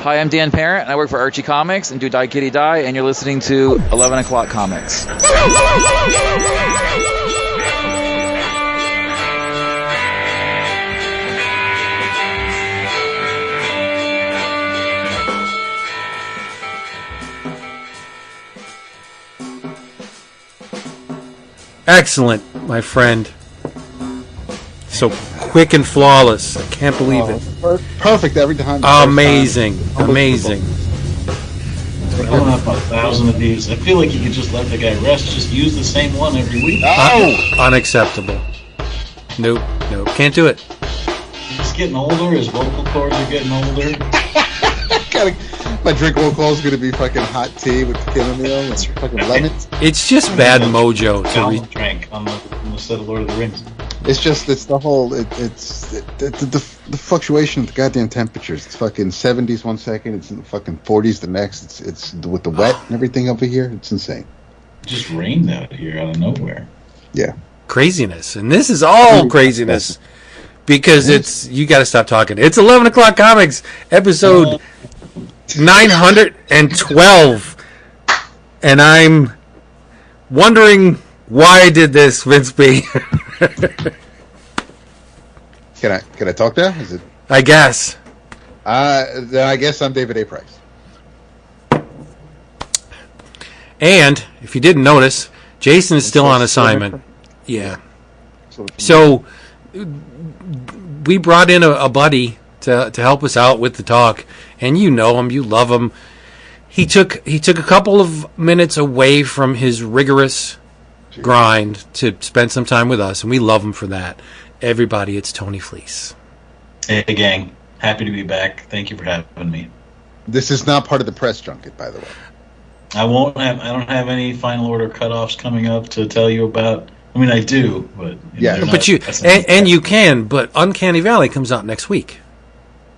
Hi, I'm Dan Parent, and I work for Archie Comics and do Die Kitty Die, and you're listening to 11 O'Clock Comics. Excellent, my friend. So quick and flawless. I can't believe it. Perfect every time. Amazing. Amazing. We're going up 1,000 of these. I feel like you could just let the guy rest. Just use the same one every week. Unacceptable. Nope. Can't do it. He's getting older. His vocal cords are getting older. My drink roll call is going to be fucking hot tea with chamomile and fucking lemons. It's just bad mojo to drank on the set of Lord of the Rings. It's the whole the fluctuation of the goddamn temperatures. It's fucking 70s 1 second. It's in the fucking 40s the next. It's with the wet and everything over here. It's insane. It just rained out here out of nowhere. Yeah, craziness, and this is all craziness because you got to stop talking. It's 11 O'Clock Comics episode 912, and I'm wondering why I did this, Vince B. Can I talk now? Is it? I guess. Then I guess I'm David A. Price. And if you didn't notice, Jason is still on assignment. Yeah. So we brought in a buddy to help us out with the talk, and you know him, you love him. He took a couple of minutes away from his rigorous grind to spend some time with us, and we love him for that. Everybody, it's Tony Fleecs. Hey gang, happy to be back. Thank you for having me. This is not part of the press junket, by the way. I don't have any final order cutoffs coming up to tell you about. I mean, I do, but you can. But Uncanny Valley comes out next week.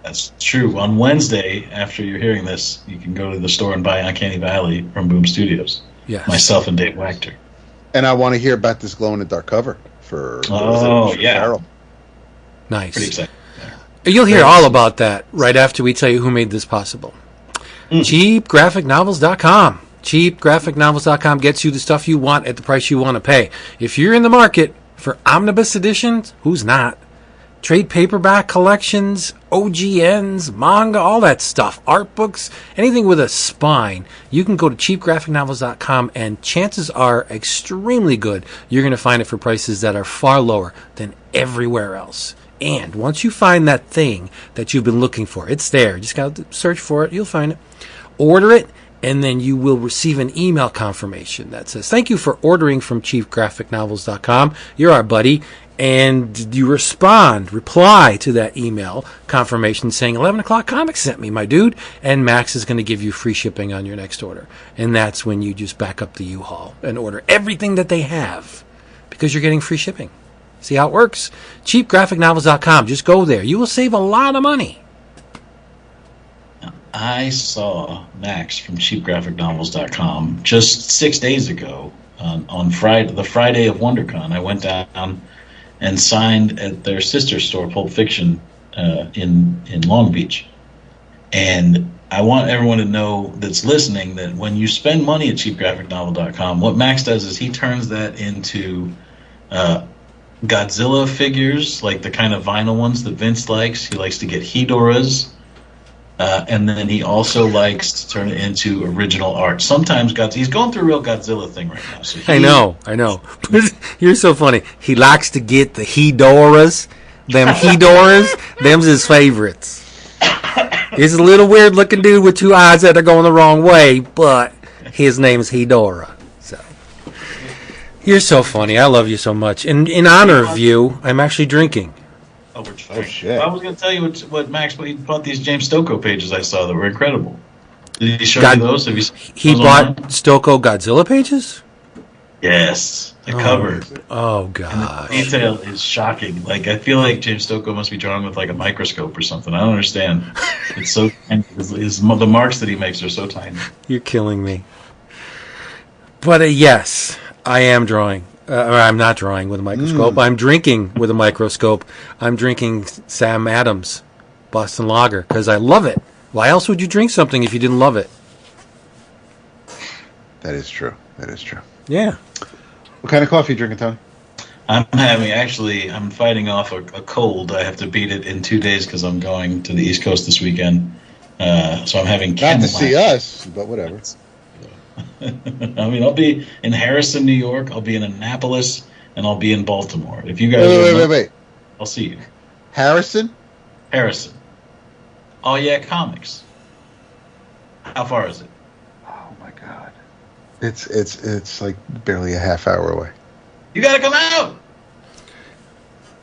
That's true. On Wednesday, after you're hearing this, you can go to the store and buy Uncanny Valley from Boom Studios. Yes. Myself and Dave Wachter. And I want to hear about this glow-in-the-dark cover for Carol. Nice. Pretty excited. You'll hear all about that right after we tell you who made this possible. CheapGraphicNovels.com. CheapGraphicNovels.com gets you the stuff you want at the price you want to pay. If you're in the market for omnibus editions, who's not? Trade paperback collections, OGNs, manga, all that stuff, art books, anything with a spine, you can go to cheapgraphicnovels.com, and chances are extremely good you're going to find it for prices that are far lower than everywhere else. And once you find that thing that you've been looking for, it's there. You just got to search for it. You'll find it. Order it, and then you will receive an email confirmation that says, thank you for ordering from cheapgraphicnovels.com. You're our buddy. And you reply to that email confirmation saying 11 O'Clock Comics sent me, my dude, and Max is going to give you free shipping on your next order. And that's when you just back up the U-Haul and order everything that they have because you're getting free shipping. See how it works? CheapGraphicNovels.com. Just go there. You will save a lot of money. I saw Max from CheapGraphicNovels.com just 6 days ago on Friday, the Friday of WonderCon. I went down and signed at their sister store, Pulp Fiction, in Long Beach. And I want everyone to know that's listening that when you spend money at cheapgraphicnovel.com, what Max does is he turns that into Godzilla figures, like the kind of vinyl ones that Vince likes. He likes to get Hedoras. And then he also likes to turn it into original art. Sometimes he's going through a real Godzilla thing right now. So I know. You're so funny. He likes to get the Hedoras. Them Hedoras, them's his favorites. He's a little weird looking dude with two eyes that are going the wrong way, but his name's Hedora. So you're so funny. I love you so much. And in honor of you, I'm actually drinking. Oh shit! I was going to tell you what Max bought these James Stocco pages I saw that were incredible. Did he show you those? He bought Stocco Godzilla pages? Yes, the cover. Oh god! The detail is shocking. Like I feel like James Stocco must be drawing with like a microscope or something. I don't understand. It's so tiny. The marks that he makes are so tiny. You're killing me. But yes, I am drawing. Or I'm not drawing with a microscope. I'm drinking with a microscope. I'm drinking Sam Adams Boston Lager because I love it. Why else would you drink something if you didn't love it? That is true. Yeah. What kind of coffee are you drinking, Tony? I'm fighting off a cold. I have to beat it in 2 days because I'm going to the East Coast this weekend. So I'm having Not to see us, but whatever. I mean, I'll be in Harrison, New York. I'll be in Annapolis, and I'll be in Baltimore. If you guys wait. I'll see you. Harrison. Oh yeah, comics. How far is it? Oh my God. It's like barely a half hour away. You gotta come out.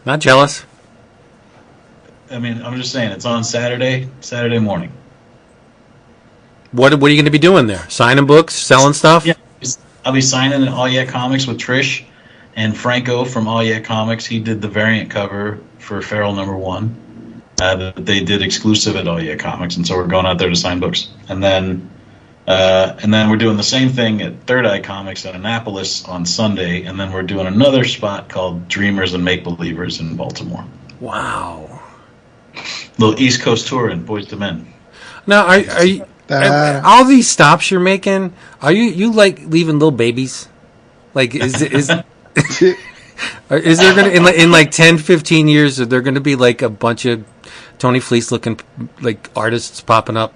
Not jealous. I mean, I'm just saying, it's on Saturday morning. What are you going to be doing there? Signing books, selling stuff? Yeah, I'll be signing in All Yeah Comics with Trish and Franco from All Yeah Comics. He did the variant cover for Feral #1 that they did exclusive at All Yeah Comics, and so we're going out there to sign books. And then we're doing the same thing at Third Eye Comics in Annapolis on Sunday, and then we're doing another spot called Dreamers and Make Believers in Baltimore. Wow. Little East Coast tour in Boys to Men. Now, are you all these stops you're making? Are you like leaving little babies? Like is there gonna in like 10, 15 years? Are there gonna be like a bunch of Tony Fleecs looking like artists popping up?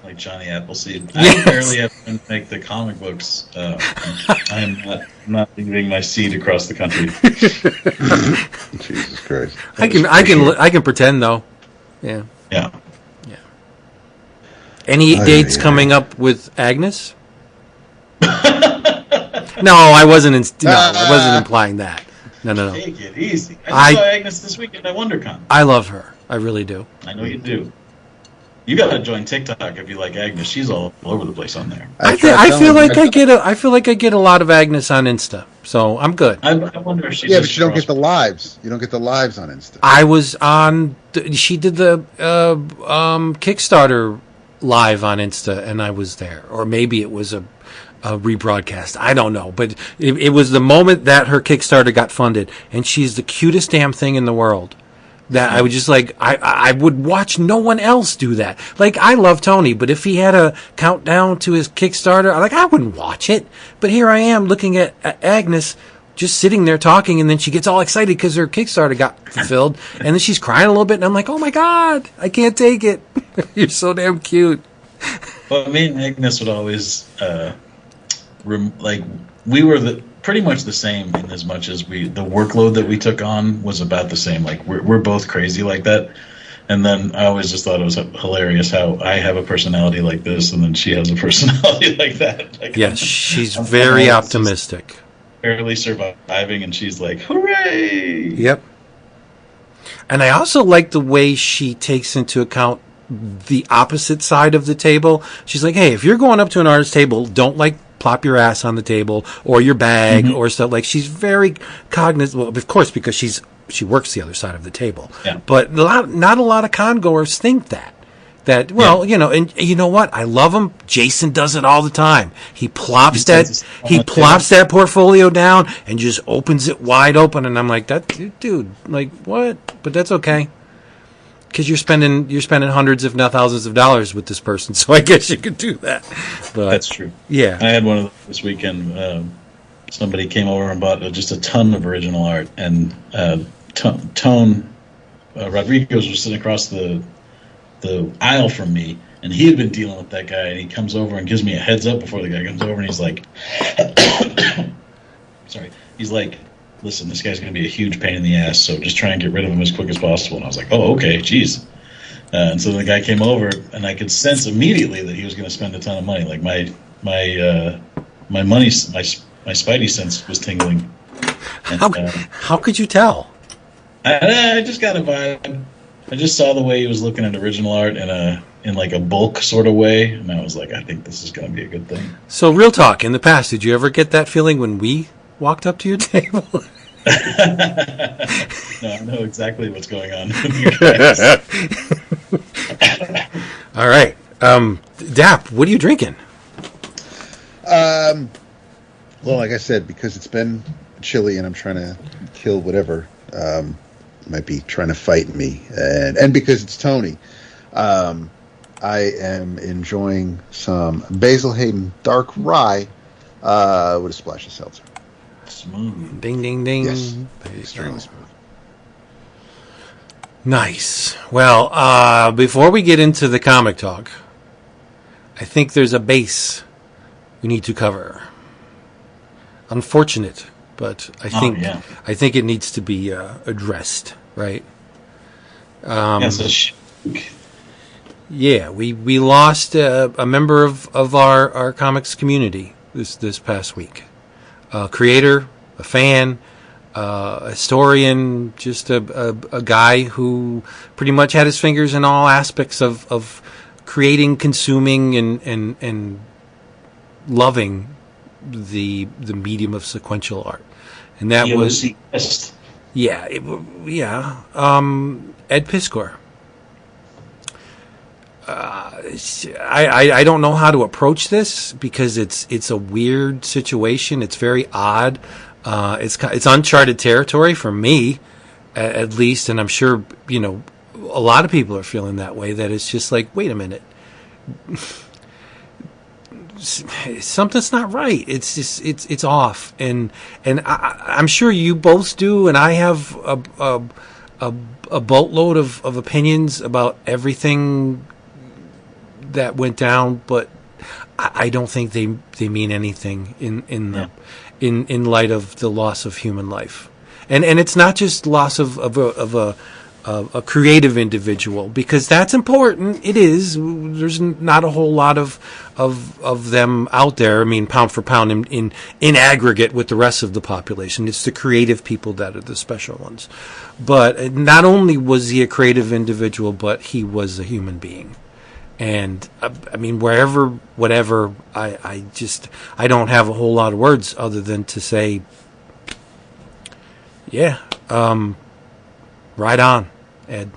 Like Johnny Appleseed. Yes. I barely have to make the comic books. I'm not leaving my seed across the country. Jesus Christ! I can pretend though. Yeah. Any dates coming up with Agnes? No, I wasn't implying that. No. Take it easy. I saw Agnes this weekend at WonderCon. I love her. I really do. I know you do. You gotta join TikTok if you like Agnes. She's all over the place on there. I feel like I get a lot of Agnes on Insta, so I'm good. I wonder if she's but you don't get the lives. You don't get the lives on Insta. I was on. She did the Kickstarter live on Insta, and I was there, or maybe it was a rebroadcast. I don't know, but it was the moment that her Kickstarter got funded, and she's the cutest damn thing in the world. That I would just like, I would watch no one else do that. Like, I love Tony, but if he had a countdown to his Kickstarter, I wouldn't watch it. But here I am looking at Agnes just sitting there talking, and then she gets all excited because her Kickstarter got fulfilled, and then she's crying a little bit, and I'm like, oh my God, I can't take it. You're so damn cute. Well, me and Agnes would always, we were pretty much the same in as much as the workload that we took on was about the same. Like, we're both crazy like that. And then I always just thought it was hilarious how I have a personality like this, and then she has a personality like that. Like, yes, she's very optimistic. Barely surviving, and she's like, hooray! Yep. And I also like the way she takes into account the opposite side of the table. She's like, hey, if you're going up to an artist table, don't plop your ass on the table or your bag or stuff. Like, she's very cognizant. Well, of course, because she works the other side of the table. Yeah. But not a lot of con-goers think that. And you know what? I love him. Jason does it all the time. He plops that portfolio down and just opens it wide open. And I'm like, dude, like, what? But that's okay. Because you're spending hundreds, if not thousands, of dollars with this person, so I guess you could do that. But, that's true. Yeah, I had one of those this weekend. Somebody came over and bought just a ton of original art, and Tone Rodriguez was sitting across the aisle from me, and he had been dealing with that guy, and he comes over and gives me a heads up before the guy comes over, and he's like, sorry, he's like, listen, this guy's going to be a huge pain in the ass, so just try and get rid of him as quick as possible. And I was like, oh, okay, geez. And so the guy came over, and I could sense immediately that he was going to spend a ton of money. Like, my money, my spidey sense was tingling. And, how could you tell? I just got a vibe. I just saw the way he was looking at original art in like a bulk sort of way, and I was like, I think this is going to be a good thing. So, real talk, in the past, did you ever get that feeling when we walked up to your table? No, I know exactly what's going on with you guys. All right. Dap, what are you drinking? Well, like I said, because it's been chilly and I'm trying to kill whatever might be trying to fight me, and because it's Tony, I am enjoying some Basil Hayden Dark Rye with a splash of seltzer. Smooth. Ding, ding, ding. Yes, There you extremely go. smooth. Nice. Well, before we get into the comic talk, I think there's a base we need to cover. Unfortunate, but I think it needs to be addressed, right? Yes, Yeah, we lost a member of our comics community this past week. A creator, a fan, a historian, just a guy who pretty much had his fingers in all aspects of creating, consuming, and loving the medium of sequential art. And that was Ed Piskor. I don't know how to approach this because it's a weird situation. It's very odd. It's uncharted territory for me, at least, and I'm sure a lot of people are feeling that way. That it's just like, wait a minute, something's not right. It's just it's off, and I'm sure you both do, and I have a boatload of opinions about everything that went down, but I don't think they mean anything in light of the loss of human life, and it's not just loss of a creative individual, because that's important. It is. There's not a whole lot of them out there. I mean, pound for pound in aggregate with the rest of the population, it's the creative people that are the special ones. But not only was he a creative individual, but he was a human being. And I mean, whatever, I don't have a whole lot of words other than to say, yeah, right on, Ed,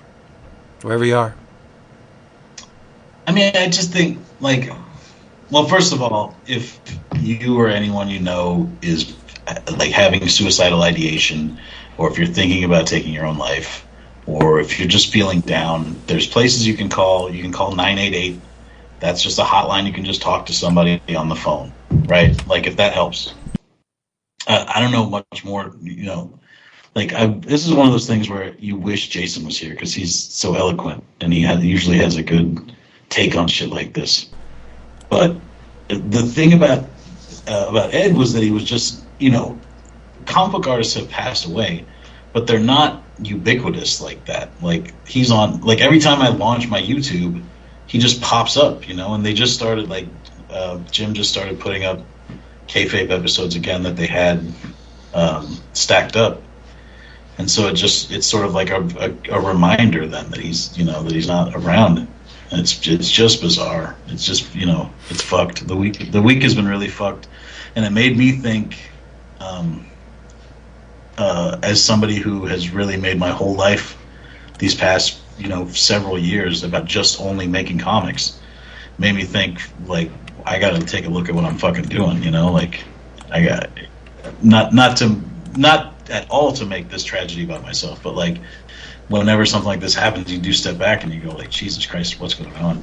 wherever you are. I mean, I just think, well, first of all, if you or anyone you know is having suicidal ideation, or if you're thinking about taking your own life, or if you're just feeling down, there's places you can call. You can call 988. That's just a hotline. You can just talk to somebody on the phone, right? If that helps. I don't know much more, this is one of those things where you wish Jason was here because he's so eloquent and he usually has a good take on shit like this. But the thing about Ed was that he was just, comic book artists have passed away, but they're not ubiquitous like that. He's on, every time I launch my YouTube, he just pops up, and they just started, Jim just started putting up kayfabe episodes again that they had stacked up. And so it's sort of like a reminder then that he's not around. And it's just bizarre. It's just, it's fucked. The week has been really fucked. And it made me think, as somebody who has really made my whole life these past, several years about just only making comics, made me think, I got to take a look at what I'm fucking doing, I got not at all to make this tragedy about myself, but whenever something like this happens, you do step back and you go Jesus Christ, what's going on?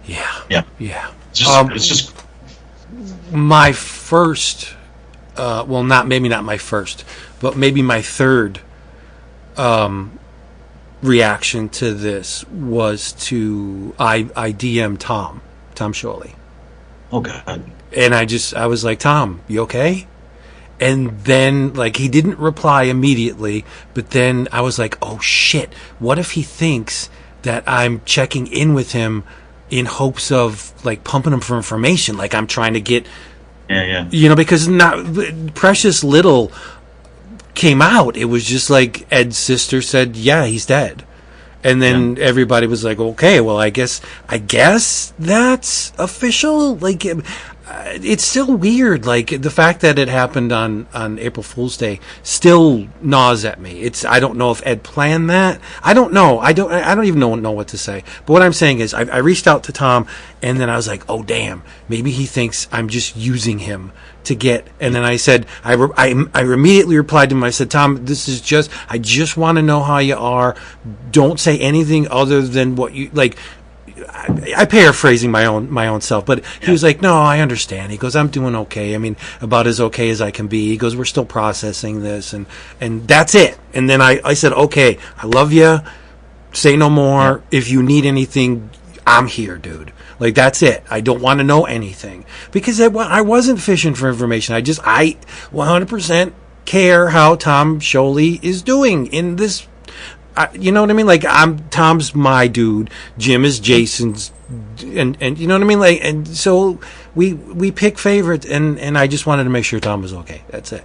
Yeah. It's just my first, maybe not my first, but maybe my third reaction to this was I DM Tom Sholey. Oh God. And I was like, Tom, you okay? And then, he didn't reply immediately, but then I was like, oh shit, what if he thinks that I'm checking in with him in hopes of, pumping him for information, I'm trying to get... Yeah. Because precious little came out. It was just Ed's sister said, yeah, he's dead. And then everybody was like, okay, well, I guess that's official. it's still weird. Like the fact that it happened on April Fool's Day still gnaws at me. I don't know if Ed planned that. I don't know. I don't even know what to say. But what I'm saying is, I reached out to Tom, and then I was like, oh damn, maybe he thinks I'm just using him to get. And then I said, I immediately replied to him. I said, Tom, I just want to know how you are. Don't say anything other than what you like. I paraphrasing my own self, but he was like, no, I understand. He goes, I'm doing okay. I mean, about as okay as I can be. He goes, we're still processing this, and that's it. And then I said, okay, I love you. Say no more. Yeah. If you need anything, I'm here, dude. Like, that's it. I don't want to know anything. Because I wasn't fishing for information. I 100% care how Tom Sholey is doing in this. You know what I mean? Like, Tom's my dude. Jim is Jason's, and you know what I mean? Like, and so we pick favorites, and I just wanted to make sure Tom was okay. That's it.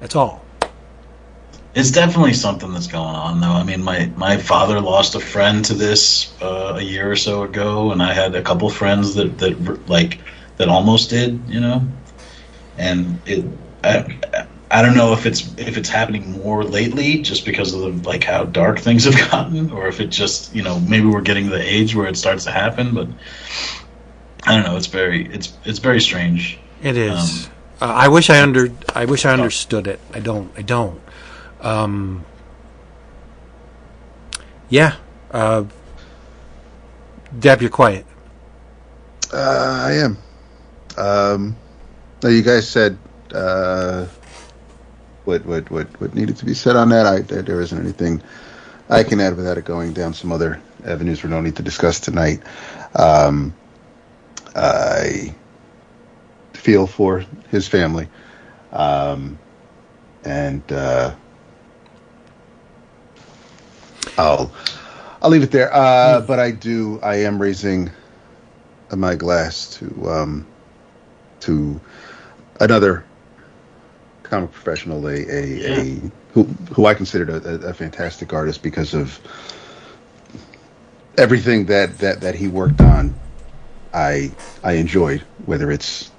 That's all. It's definitely something that's going on, though. I mean, my father lost a friend to this a year or so ago, and I had a couple friends that almost did, you know. And I don't know if it's happening more lately just because of like how dark things have gotten, or if it just, you know, maybe we're getting to the age where it starts to happen. But I don't know. It's very strange. It is. I wish I understood it. I don't. Yeah. Deb, you're quiet. I am. No, you guys said. What needed to be said on that? There isn't anything I can add without it going down some other avenues we don't need to discuss tonight. I feel for his family, and I'll leave it there. But I am raising my glass to another comic professional, who I considered a fantastic artist because of everything that he worked on. I enjoyed, whether it's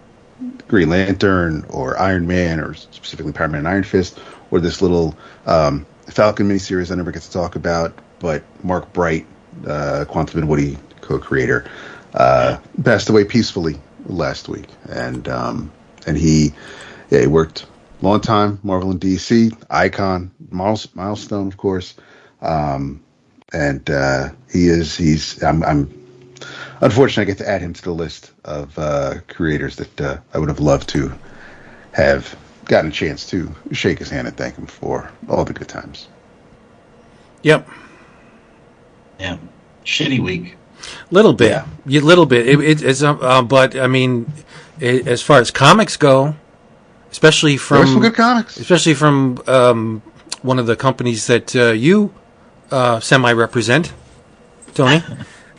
Green Lantern or Iron Man or specifically Power Man and Iron Fist, or this little Falcon miniseries I never get to talk about. But Mark Bright, Quantum and Woody co-creator, passed away peacefully last week, and he worked long time, Marvel and DC, icon, milestone, of course. I'm unfortunately I get to add him to the list of creators that I would have loved to have gotten a chance to shake his hand and thank him for all the good times. Yep. Yeah. Shitty week. Little bit. Yeah. Little bit. It's but I mean, as far as comics go, especially from some good comics, especially from one of the companies that you semi-represent, Tony.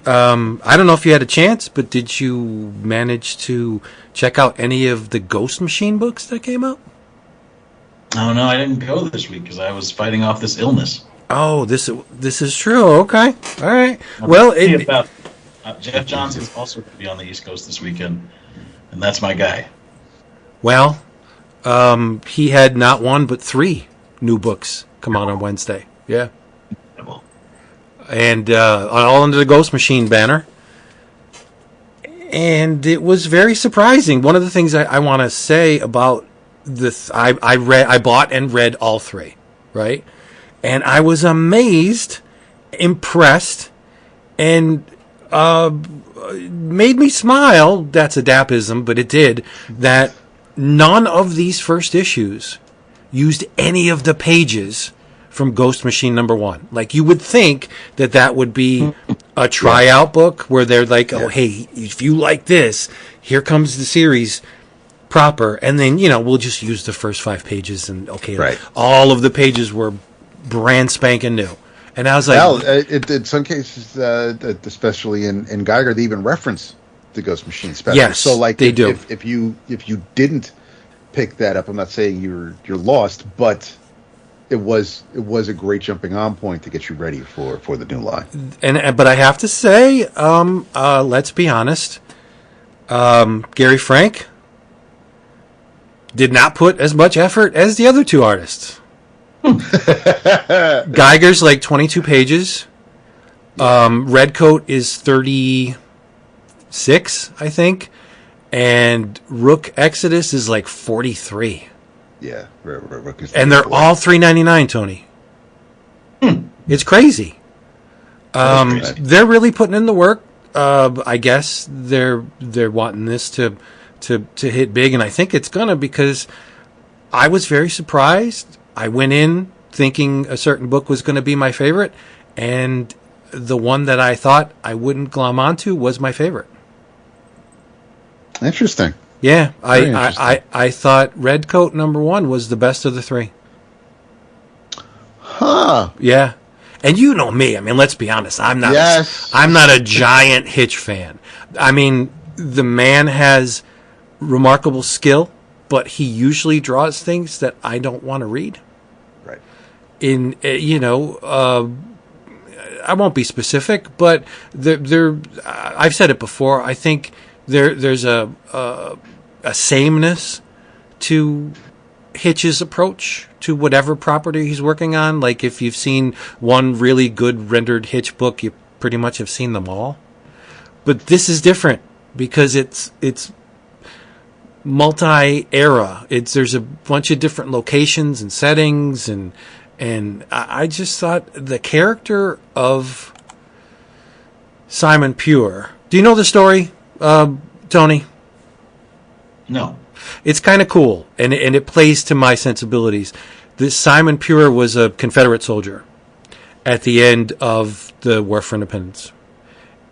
I don't know if you had a chance, but did you manage to check out any of the Ghost Machine books that came out? Oh no, I didn't go this week because I was fighting off this illness. Oh, this is true. Okay, all right. Jeff Johnson's also going to be on the East Coast this weekend, and that's my guy. Well, he had not one but 3 new books come out on Wednesday. Yeah. And all under the Ghost Machine banner. And it was very surprising. One of the things I want to say about this, I bought and read all 3, right? And I was amazed, impressed, and made me smile. That's a dapism, but it did. That none of these first issues used any of the pages from Ghost Machine #1. Like, you would think that would be a tryout book where they're like, oh, hey, if you like this, here comes the series proper. And then, we'll just use the first 5 pages. And, okay, right. All of the pages were brand spanking new. And I was like... Well, in some cases, especially in Geiger, they even reference the Ghost Machine special. Yes, so, like, they do. If you didn't pick that up, I'm not saying you're lost, but... It was a great jumping on point to get you ready for the new line. But I have to say, let's be honest, Gary Frank did not put as much effort as the other two artists. Geiger's like 22 pages. Redcoat is 36, I think. And Rook Exodus is like 43. Yeah. Rook is And they're all $3.99, Tony. It's crazy. They're really putting in the work. I guess they're wanting this to hit big, and I think it's gonna, because I was very surprised. I went in thinking a certain book was going to be my favorite, and the one that I thought I wouldn't glom onto was my favorite. Interesting. Yeah, I thought Redcoat #1 was the best of the three. Huh. Yeah. And you know me. I mean, let's be honest. I'm not a giant Hitch fan. I mean, the man has remarkable skill, but he usually draws things that I don't want to read. Right. I won't be specific, but I've said it before. I think there's a sameness to Hitch's approach to whatever property he's working on. Like, if you've seen one really good rendered Hitch book, you pretty much have seen them all. But this is different because it's multi-era. There's a bunch of different locations and settings, and I just thought the character of Simon Pure. Do you know the story, Tony? No. It's kind of cool, and it plays to my sensibilities. This Simon Pure was a Confederate soldier at the end of the War for Independence.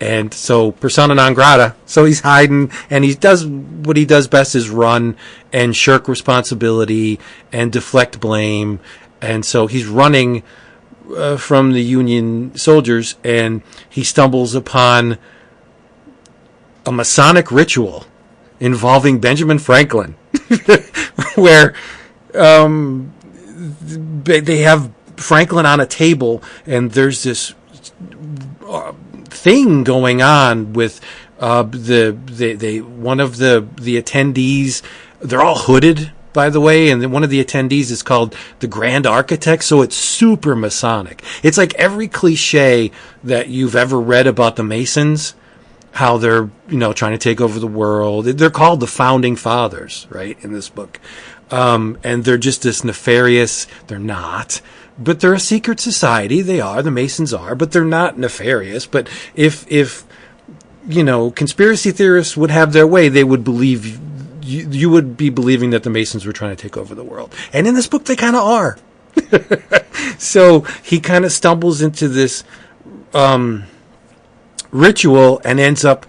And so, persona non grata. So he's hiding, and what he does best is run and shirk responsibility and deflect blame. And so he's running from the Union soldiers, and he stumbles upon a Masonic ritual involving Benjamin Franklin, where they have Franklin on a table, and there's this thing going on with one of the attendees. They're all hooded, by the way, and one of the attendees is called the Grand Architect, so it's super Masonic. It's like every cliche that you've ever read about the Masons, how they're, trying to take over the world. They're called the Founding Fathers, right, in this book. And they're just this nefarious, they're not, but they're a secret society. They are, the Masons are, but they're not nefarious. But if conspiracy theorists would have their way, they would believe, you would be believing that the Masons were trying to take over the world. And in this book, they kind of are. So he kind of stumbles into this ritual and ends up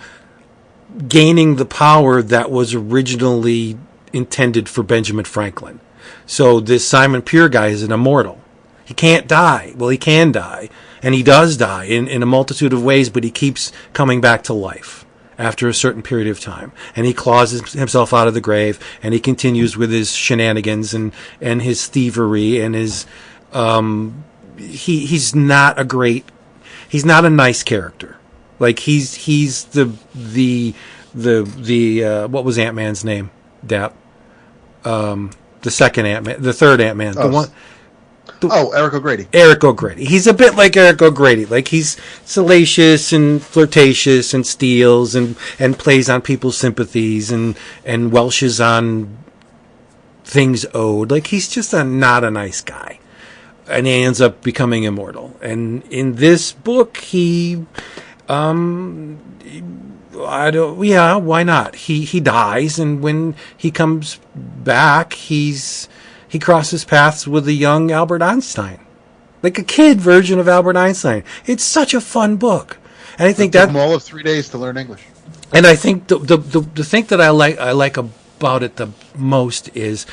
gaining the power that was originally intended for Benjamin Franklin. So this Simon Pure guy is an immortal. He can't die. Well, he can die, and he does die in a multitude of ways, but he keeps coming back to life after a certain period of time. And he claws himself out of the grave, and he continues with his shenanigans and his thievery and his he's not a nice character. Like, he's the what was Ant-Man's name? Dap. The second Ant-Man, the third Ant-Man, the one. Eric O'Grady. Eric O'Grady. He's a bit like Eric O'Grady. Like, he's salacious and flirtatious and steals and plays on people's sympathies and welshes on things owed. Like, he's just not a nice guy. And he ends up becoming immortal. And in this book, why not? He dies, and when he comes back, he crosses paths with a young Albert Einstein, like a kid version of Albert Einstein. It's such a fun book, and I think that took him all of 3 days to learn English. And I think the thing that I like about it the most is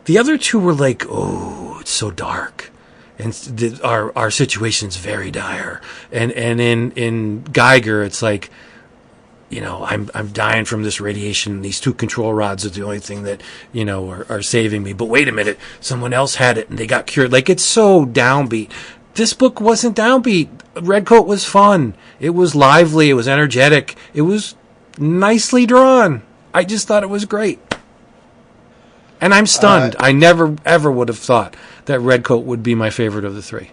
the other two were like, oh, it's so dark. And our situation's very dire, and in Geiger, it's like, I'm dying from this radiation. These two control rods are the only thing that are saving me. But wait a minute, someone else had it and they got cured. Like, it's so downbeat. This book wasn't downbeat. Redcoat was fun. It was lively. It was energetic. It was nicely drawn. I just thought it was great. And I'm stunned. I never, ever would have thought that Redcoat would be my favorite of the three.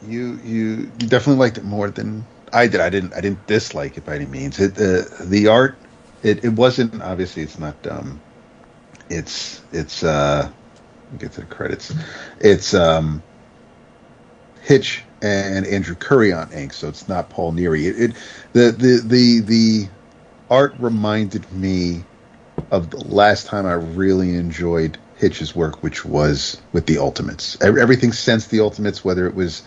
You definitely liked it more than I did. I didn't dislike it by any means. The art, it wasn't, obviously it's not it's let me get to the credits. It's Hitch and Andrew Curry on ink, so it's not Paul Neary. The art reminded me of the last time I really enjoyed Hitch's work, which was with the Ultimates. Everything since the Ultimates, whether it was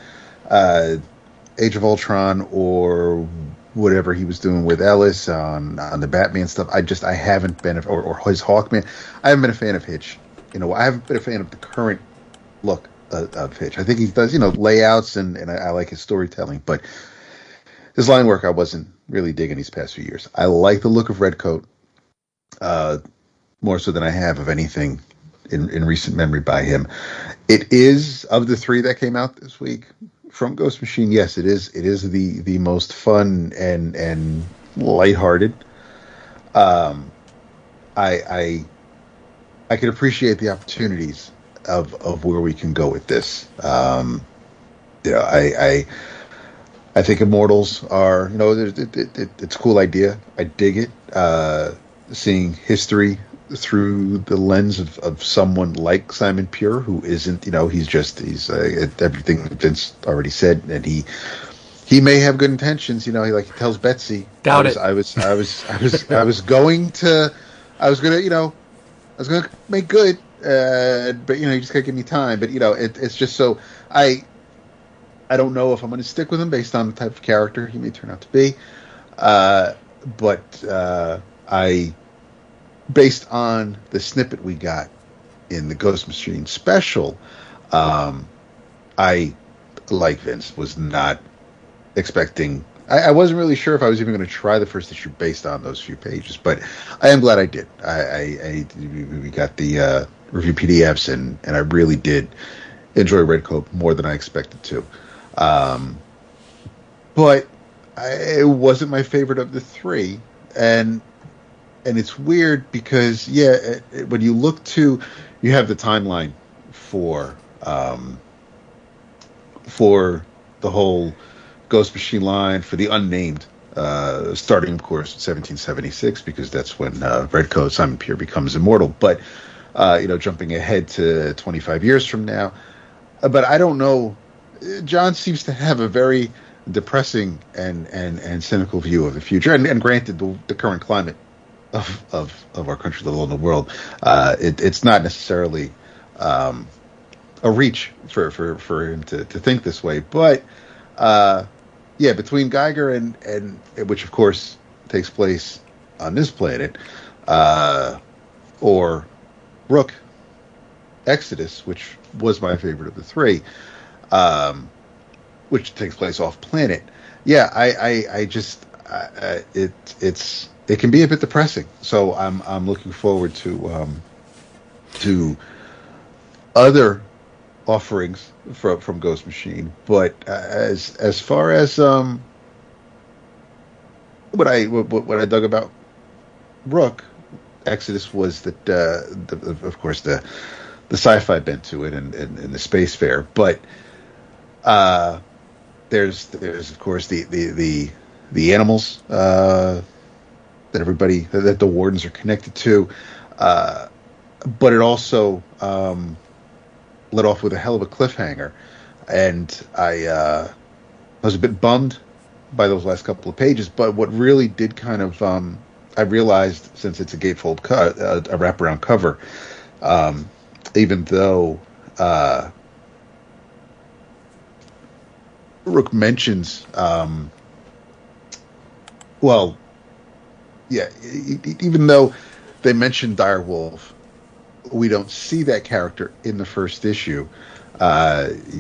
Age of Ultron or whatever he was doing with Ellis on the Batman stuff, I haven't been, or his Hawkman. I haven't been a fan of Hitch. I haven't been a fan of the current look of Hitch. I think he does, layouts, and I like his storytelling, but his line work I wasn't really digging these past few years. I like the look of Redcoat more so than I have of anything in recent memory by him. It is, of the three that came out this week from Ghost Machine, yes, it is the most fun and lighthearted. I can appreciate the opportunities of where we can go with this. I think Immortals are, it's a cool idea. I dig it. Seeing history through the lens of someone like Simon Pure, who isn't, he's everything Vince already said, and he may have good intentions. He tells Betsy, Doubt it. I was going to make good, but you just gotta give me time. But it's just so I don't know if I'm going to stick with him based on the type of character he may turn out to be, but based on the snippet we got in the Ghost Machine special, I, like Vince, was not expecting. I wasn't really sure if I was even going to try the first issue based on those few pages, but I am glad I did. We got the review PDFs, and I really did enjoy Redcoat more than I expected to. But it wasn't my favorite of the three, and it's weird because when you look to, you have the timeline for the whole Ghost Machine line, for the unnamed, starting of course in 1776, because that's when Redcoat, Simon Pure, becomes immortal. But jumping ahead to 25 years from now, but I don't know. John seems to have a very depressing and cynical view of the future, and granted, the current climate of our country, let alone the world, it's not necessarily a reach for him to think this way. But between Geiger and which of course takes place on this planet, or Rook, Exodus, which was my favorite of the three, which takes place off planet. It can be a bit depressing. So I'm looking forward to other offerings from Ghost Machine. But as far as what I dug about Rook, Exodus, was that of course the sci-fi bent to it and the space fair, but there's of course the animals that the wardens are connected to, but it also let off with a hell of a cliffhanger, and I was a bit bummed by those last couple of pages. But what really did kind of I realized, since it's a gatefold a wraparound cover, even though Rook mentions even though they mentioned Direwolf, we don't see that character in the first issue,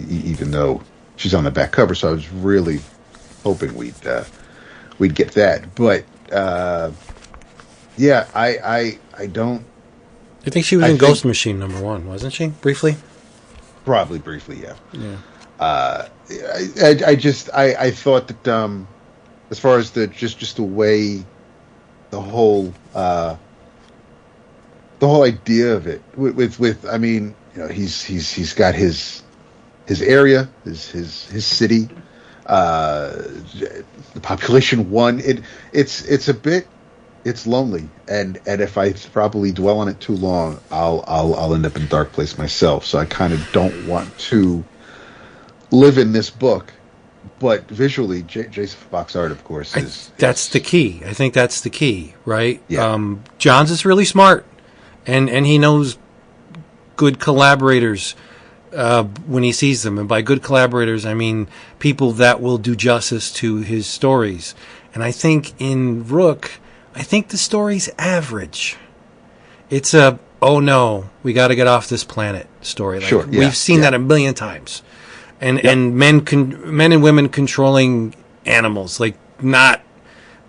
even though she's on the back cover. So I was really hoping we'd get that. But I don't. I think she was in Ghost Machine #1, wasn't she? Briefly. Probably briefly, yeah. Yeah. I thought that as far as just the way the whole the whole idea of it with I mean, you know, he's got his area, his city, the population one. It's a bit, it's lonely, and if I probably dwell on it too long, I'll end up in a dark place myself. So I kind of don't want to live in this book. But visually, Jason Fox's art, of course, that's the key. I think that's the key, right? Yeah. Johns is really smart, and he knows good collaborators when he sees them. And by good collaborators, I mean people that will do justice to his stories. And I think in Rook, I think the story's average. It's a, oh no, we got to get off this planet story. Like, sure, yeah, we've seen that a million times. And men and women controlling animals, like not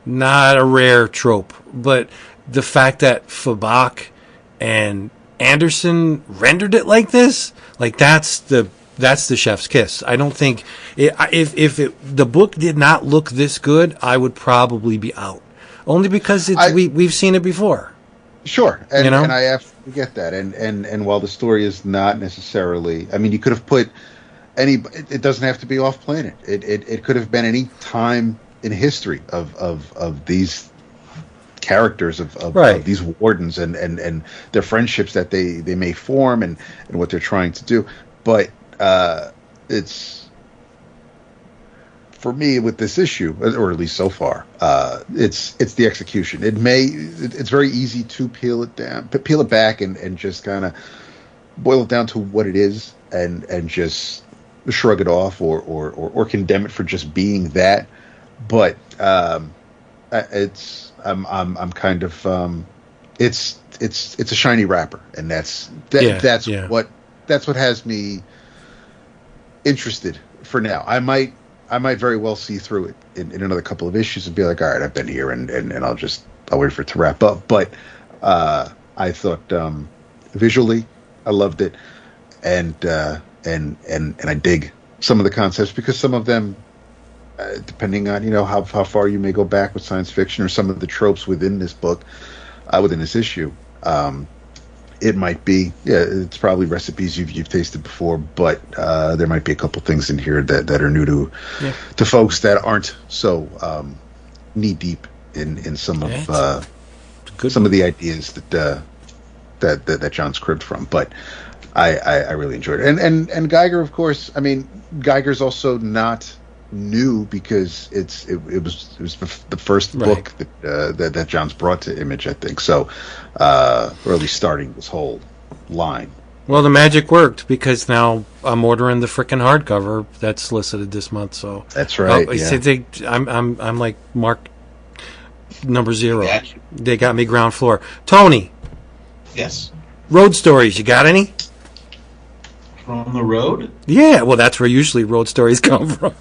a rare trope, but the fact that Fabak and Anderson rendered it like this, like that's the chef's kiss. I don't think if the book did not look this good, I would probably be out, only because we've seen it before. Sure, and you know? And I absolutely get that, and while the story is not necessarily, I mean, you could have put. It doesn't have to be off planet. It could have been any time in history of these characters of these wardens and their friendships that they may form and what they're trying to do. But it's, for me with this issue, or at least so far, it's the execution. It's very easy to peel it back and just kind of boil it down to what it is and just shrug it off or condemn it for just being that, but I'm kind of it's a shiny wrapper, and that's what has me interested for now. I might very well see through it in another couple of issues and be like, all right, I've been here, and I'll wait for it to wrap up. But I thought visually I loved it, and I dig some of the concepts, because some of them, depending on how far you may go back with science fiction or some of the tropes within this book, within this issue, it might be it's probably recipes you've tasted before, but there might be a couple things in here that are new to folks that aren't so knee deep in some of the ideas that John's cribbed from, but. I really enjoyed it, and Geiger, of course. I mean, Geiger's also not new, because it was the first book that John's brought to Image, I think. So, or at least starting this whole line. Well, the magic worked, because now I'm ordering the frickin' hardcover that's solicited this month. So that's right. I'm like Mark number 0. They got me ground floor. Tony. Yes. Road stories. You got any? From the road? Yeah, well, that's where usually road stories come from.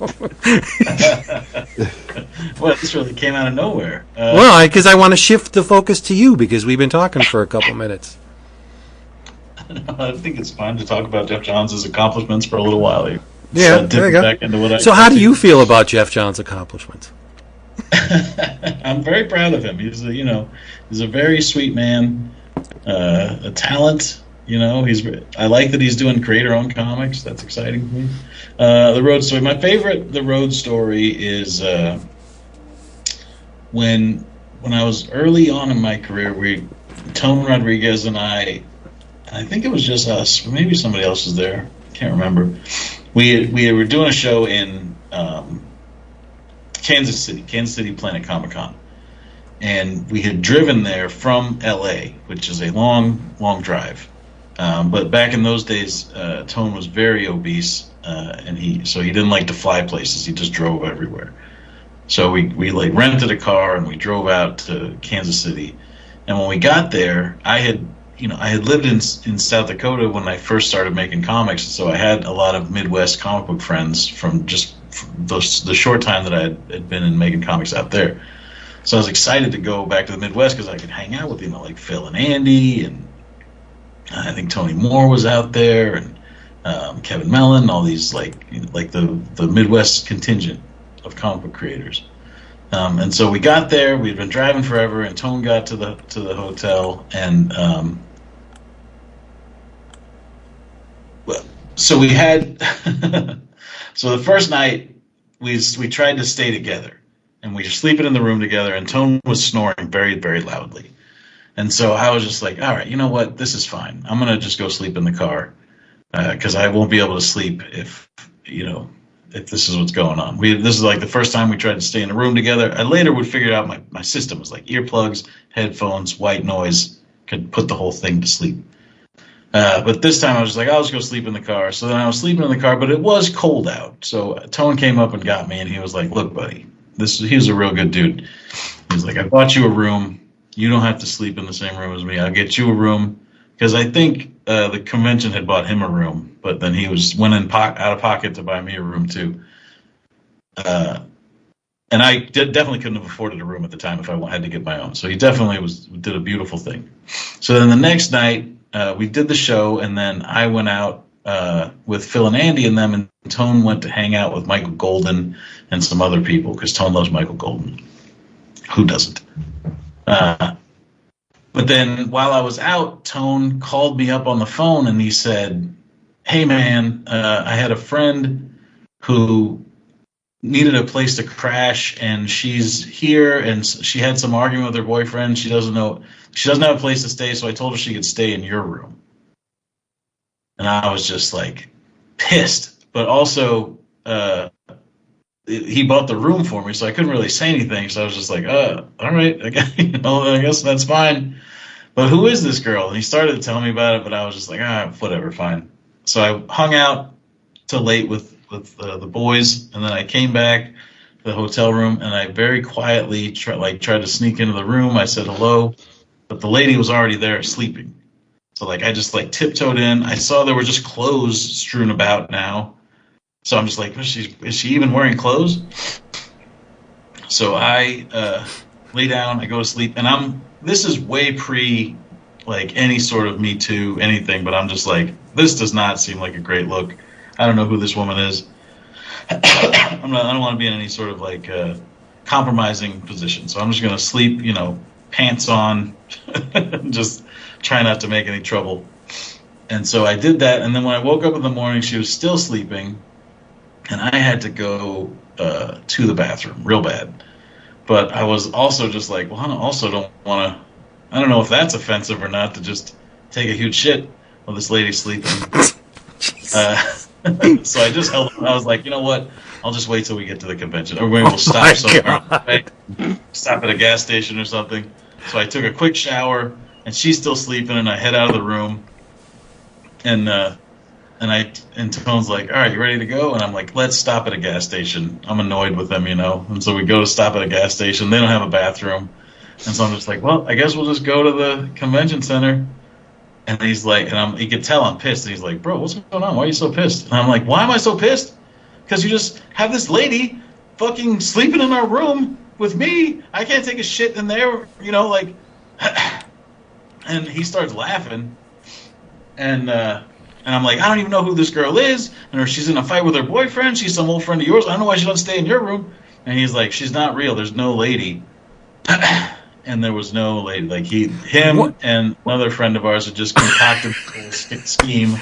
Well, this really came out of nowhere. Well, because I want to shift the focus to you, because we've been talking for a couple minutes. I think it's fine to talk about Jeff Johns' accomplishments for a little while. Yeah, there you go. Back into what so how do you feel about Jeff Johns' accomplishments? I'm very proud of him. He's a very sweet man, a talent. I like that he's doing creator-owned comics. That's exciting for me. The road story. My favorite, the road story, is when I was early on in my career. Tone Rodriguez and I think it was just us, or maybe somebody else was there. Can't remember. We were doing a show in Kansas City Planet Comic-Con, and we had driven there from L.A., which is a long, long drive. But back in those days, Tone was very obese, and he didn't like to fly places. He just drove everywhere. So we rented a car and we drove out to Kansas City. And when we got there, I had lived in South Dakota when I first started making comics, so I had a lot of Midwest comic book friends from the short time that I had been in making comics out there. So I was excited to go back to the Midwest because I could hang out with like Phil and Andy, and I think Tony Moore was out there, and Kevin Mellon, all these like the Midwest contingent of comic book creators. And so we got there. We'd been driving forever, and Tone got to the hotel, and So we had, so the first night we tried to stay together, and we were sleeping in the room together, and Tone was snoring very, very loudly. And so I was just like, all right, you know what? This is fine. I'm going to just go sleep in the car because I won't be able to sleep if this is what's going on. This is like the first time we tried to stay in a room together. I later would figure out my system was like earplugs, headphones, white noise, could put the whole thing to sleep. But this time I was like, I'll just go sleep in the car. So then I was sleeping in the car, but it was cold out. So Tone came up and got me, and he was like, look, buddy, he was a real good dude. He was like, I bought you a room. You don't have to sleep in the same room as me. I'll get you a room. Because I think the convention had bought him a room, but then he went out of pocket to buy me a room too. And I definitely couldn't have afforded a room at the time if I had to get my own. So he definitely did a beautiful thing. So then the next night, we did the show, and then I went out with Phil and Andy and them, and Tone went to hang out with Michael Golden and some other people, because Tone loves Michael Golden. Who doesn't? But then while I was out, Tone called me up on the phone, and he said, hey, man, I had a friend who needed a place to crash, and she's here, and she had some argument with her boyfriend. She doesn't have a place to stay, so I told her she could stay in your room. And I was just like pissed, but also he bought the room for me, so I couldn't really say anything. So I was just like, all right, I guess that's fine. But who is this girl? And he started to tell me about it, but I was just like, whatever, fine. So I hung out till late with the boys, and then I came back to the hotel room, and I very quietly tried to sneak into the room. I said hello, but the lady was already there sleeping. So I just tiptoed in. I saw there were just clothes strewn about now. So I'm just like, is she even wearing clothes? So I lay down, I go to sleep, and this is way pre any sort of Me Too, anything, but I'm just like, this does not seem like a great look. I don't know who this woman is. I don't want to be in any sort of compromising position. So I'm just going to sleep, pants on, just try not to make any trouble. And so I did that. And then when I woke up in the morning, she was still sleeping, and I had to go to the bathroom real bad. But I was also just like, well, I also don't want to, I don't know if that's offensive or not, to just take a huge shit while this lady's sleeping. So I just held. I was like, you know what? I'll just wait till we get to the convention, or maybe we'll stop somewhere, stop at a gas station or something. So I took a quick shower, and she's still sleeping, and I head out of the room, and Tone's like, all right, you ready to go? And I'm like, let's stop at a gas station. I'm annoyed with them, And so we go to stop at a gas station. They don't have a bathroom, and so I'm just like, well, I guess we'll just go to the convention center. And he's like, you could tell I'm pissed. And he's like, bro, what's going on? Why are you so pissed? And I'm like, why am I so pissed? Because you just have this lady fucking sleeping in our room with me. I can't take a shit in there, And he starts laughing. And I'm like, I don't even know who this girl is. And she's in a fight with her boyfriend. She's some old friend of yours. I don't know why she doesn't stay in your room. And he's like, she's not real. There's no lady. And there was no lady. Him and another friend of ours had just concocted a whole scheme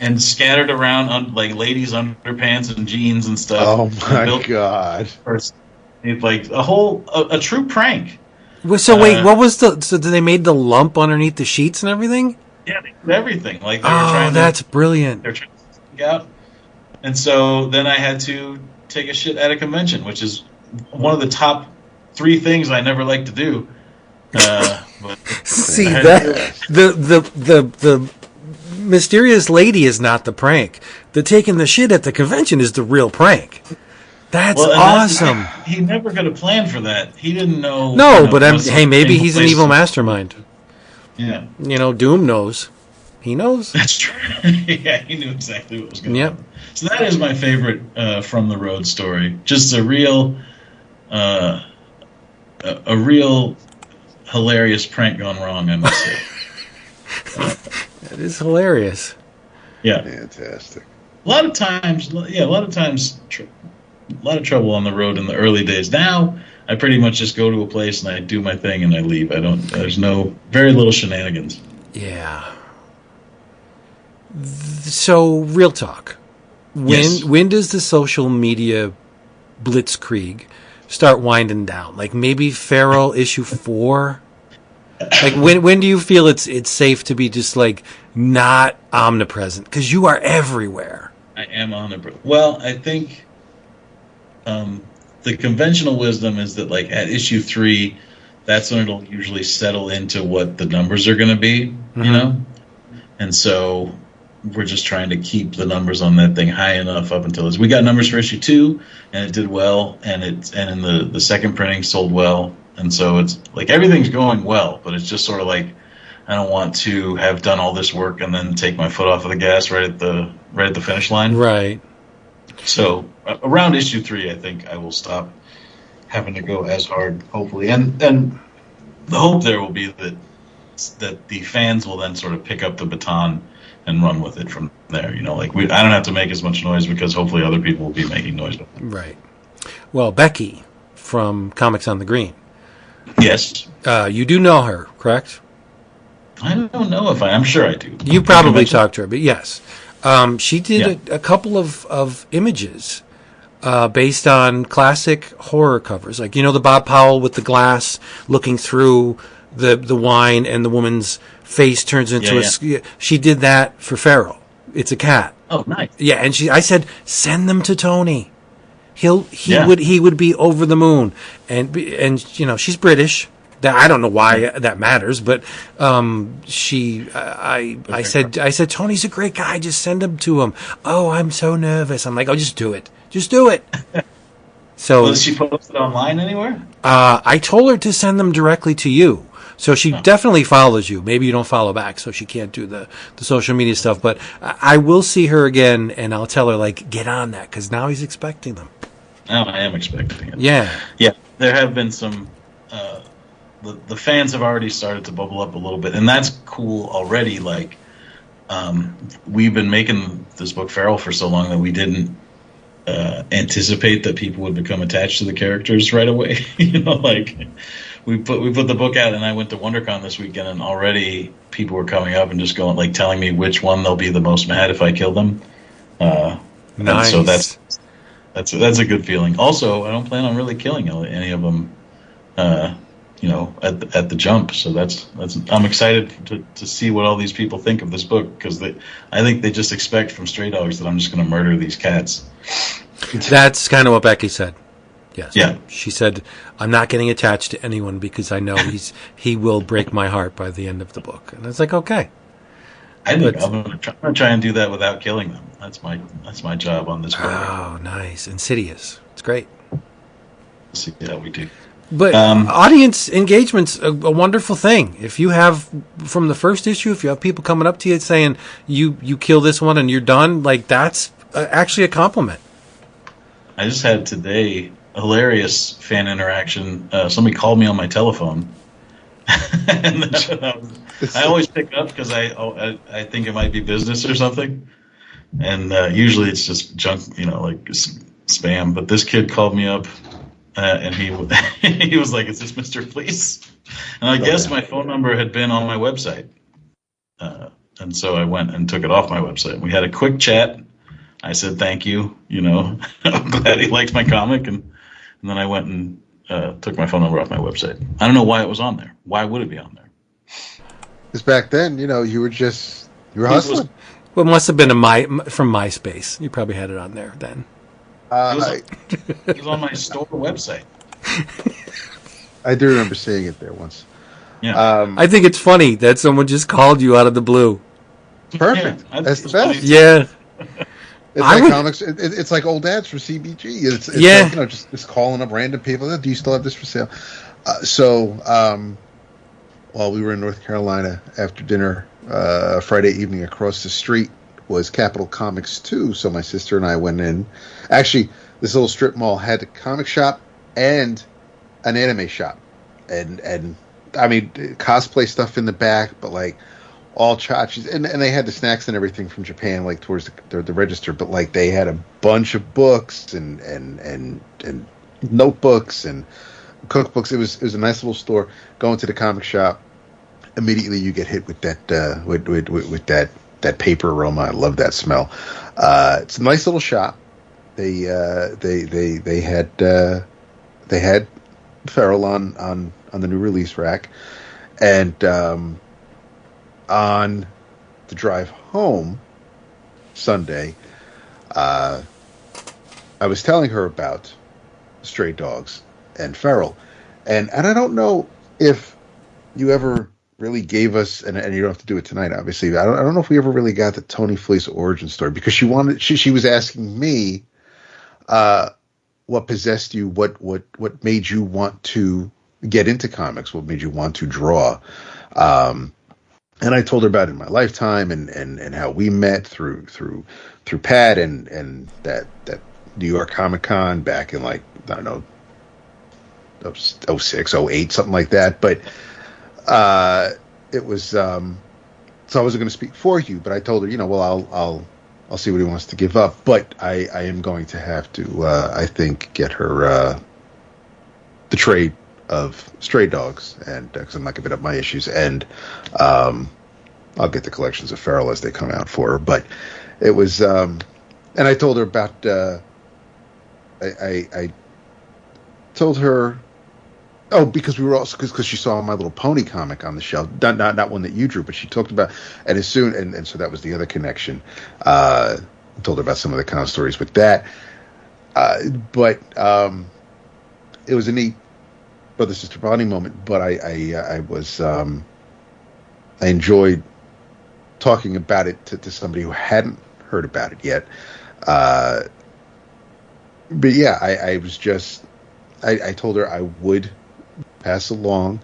and scattered around on ladies' underpants and jeans and stuff. Oh my god! A true prank. So wait, what was so they made the lump underneath the sheets and everything? Yeah, they did everything. They were that's brilliant. They're trying to sneak out, and so then I had to take a shit at a convention, which is one of the top 3 things I never like to do. See that the mysterious lady is not the prank. The taking the shit at the convention is the real prank. That's awesome. He never could have planned for that. He didn't know. No, but hey, maybe he's an evil mastermind. Yeah. Doom knows. He knows. That's true. Yeah, he knew exactly what was going to happen. So that is my favorite From the Road story. Just a real hilarious prank gone wrong, I must say. That is hilarious. Yeah. Fantastic. A lot of trouble on the road in the early days. Now, I pretty much just go to a place and I do my thing and I leave. There's very little shenanigans. Yeah. So, real talk. Yes. When does the social media blitzkrieg start winding down? Like maybe Feral issue 4? Like when do you feel it's safe to be just like not omnipresent? Because you are everywhere. I am omnipresent. Well, I think the conventional wisdom is that like at issue 3, that's when it'll usually settle into what the numbers are going to be, you know? And so we're just trying to keep the numbers on that thing high enough up until we got numbers for issue 2, and it did well, and in the second printing sold well, and so it's like everything's going well, but it's just sort of like I don't want to have done all this work and then take my foot off of the gas right at the finish line. Right. So around issue 3, I think I will stop having to go as hard, hopefully, and the hope there will be that the fans will then sort of pick up the baton and run with it from there. You know, like I don't have to make as much noise because hopefully other people will be making noise with it. Right. Well, Becky from Comics on the Green. Yes. You do know her, correct? I don't know if I'm sure I do. You probably talked to her, but yes. She did a couple of images based on classic horror covers. Like, you know, the Bob Powell with the glass looking through the wine and the woman's face turns into a... She did that for Feral. It's a cat. Oh, nice. Yeah, and I said, send them to Tony. He would be over the moon. And you know, she's British. I don't know why that matters, but I said Tony's a great guy. Just send him to him. Oh, I'm so nervous. I'm like, oh, just do it. Just do it. So was she posted online anywhere? I told her to send them directly to you. So she definitely follows you. Maybe you don't follow back, so she can't do the social media stuff. But I will see her again, and I'll tell her, like, get on that, because now he's expecting them. Oh, I am expecting it. Yeah. Yeah, there have been some... The fans have already started to bubble up a little bit, and that's cool already. Like, we've been making this book Feral for so long that we didn't anticipate that people would become attached to the characters right away. You know, like... We put the book out, and I went to WonderCon this weekend, and already people were coming up and just going, like, telling me which one they'll be the most mad if I kill them. Nice. So that's a good feeling. Also, I don't plan on really killing any of them, you know, at the jump. So that's I'm excited to see what all these people think of this book, because I think they just expect from Stray Dogs that I'm just going to murder these cats. That's kind of what Becky said. Yes. Yeah. She said, I'm not getting attached to anyone because I know he will break my heart by the end of the book. And it's like, okay. I'm going to try and do that without killing them. That's my job on this program. Oh, nice. Insidious. It's great. See how we do. But audience engagement's a wonderful thing. If you have, from the first issue, if you have people coming up to you saying, you kill this one and you're done, like, that's actually a compliment. I just had today... hilarious fan interaction. Somebody called me on my telephone, and I always pick up because I think it might be business or something, and usually it's just junk, you know, like spam. But this kid called me up, and he was like, "Is this Mr. Fleecs?" And I guess my phone number had been on my website, and so I went and took it off my website. We had a quick chat. I said thank you. You know, I'm glad he liked my comic, and then I went and took my phone number off my website. I don't know why it was on there. Why would it be on there? Because back then, you know, you were hustling. Well, it must have been from MySpace. You probably had it on there then. It was on my store website. I do remember seeing it there once. Yeah. I think it's funny that someone just called you out of the blue. Perfect. Yeah, that's the best. Yeah. It's like comics. It's like old ads from CBG. It's like, you know, just calling up random people. Do you still have this for sale? While we were in North Carolina after dinner, Friday evening, across the street was Capitol Comics 2. So my sister and I went in. Actually, this little strip mall had a comic shop and an anime shop, and I mean cosplay stuff in the back, but like. All tchotchkes, and they had the snacks and everything from Japan, like towards the register. But like they had a bunch of books and notebooks and cookbooks. It was a nice little store. Go into the comic shop, immediately you get hit with that with that that paper aroma. I love that smell. It's a nice little shop. They had Feral on the new release rack, and on the drive home Sunday, I was telling her about Stray Dogs and Feral, and I don't know if you ever really gave us, and you don't have to do it tonight, obviously. I don't know if we ever really got the Tony Fleecs origin story, because she was asking me what possessed you, what made you want to get into comics, what made you want to draw. And I told her about it in my lifetime, and how we met through Pat and that New York Comic Con back in, like, I don't know, 06, 08, something like that. But it was so I wasn't going to speak for you, but I told her, well, I'll see what he wants to give up, but I am going to have to I think get her the trade of Stray Dogs, and because I'm not giving up my issues, and I'll get the collections of Feral as they come out for her. But it was and I told her about I told her, because we were also, because she saw My Little Pony comic on the shelf, not one that you drew, but she talked about, and as soon, and so that was the other connection. Told her about some of the kind of stories with that, but it was a neat brother sister bonding moment. But I enjoyed talking about it to somebody who hadn't heard about it yet. But yeah, I was just, I told her I would pass along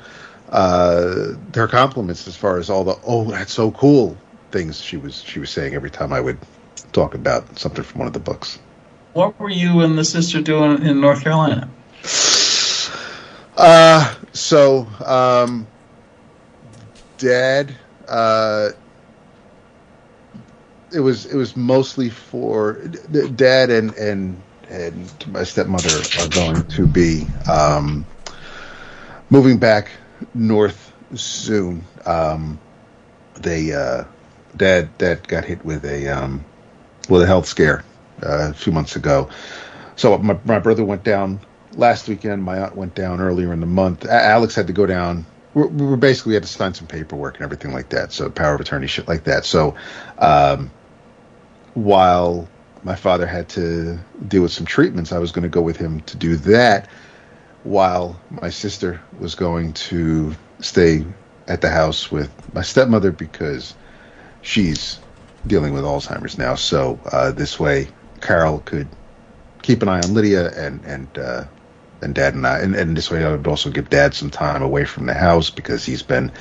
her compliments as far as all the that's so cool things she was saying every time I would talk about something from one of the books. What were you and the sister doing in North Carolina? So Dad, it was mostly for Dad and my stepmother are going to be moving back north soon. Dad got hit with a health scare a few months ago. So my brother went down last weekend. My aunt went down earlier in the month. Alex had to go down. We basically had to sign some paperwork and everything like that. So power of attorney shit like that. So while my father had to deal with some treatments, I was going to go with him to do that, while my sister was going to stay at the house with my stepmother because she's dealing with Alzheimer's now. So this way, Carol could keep an eye on Lydia and Dad and I, and this way I would also give Dad some time away from the house because he's been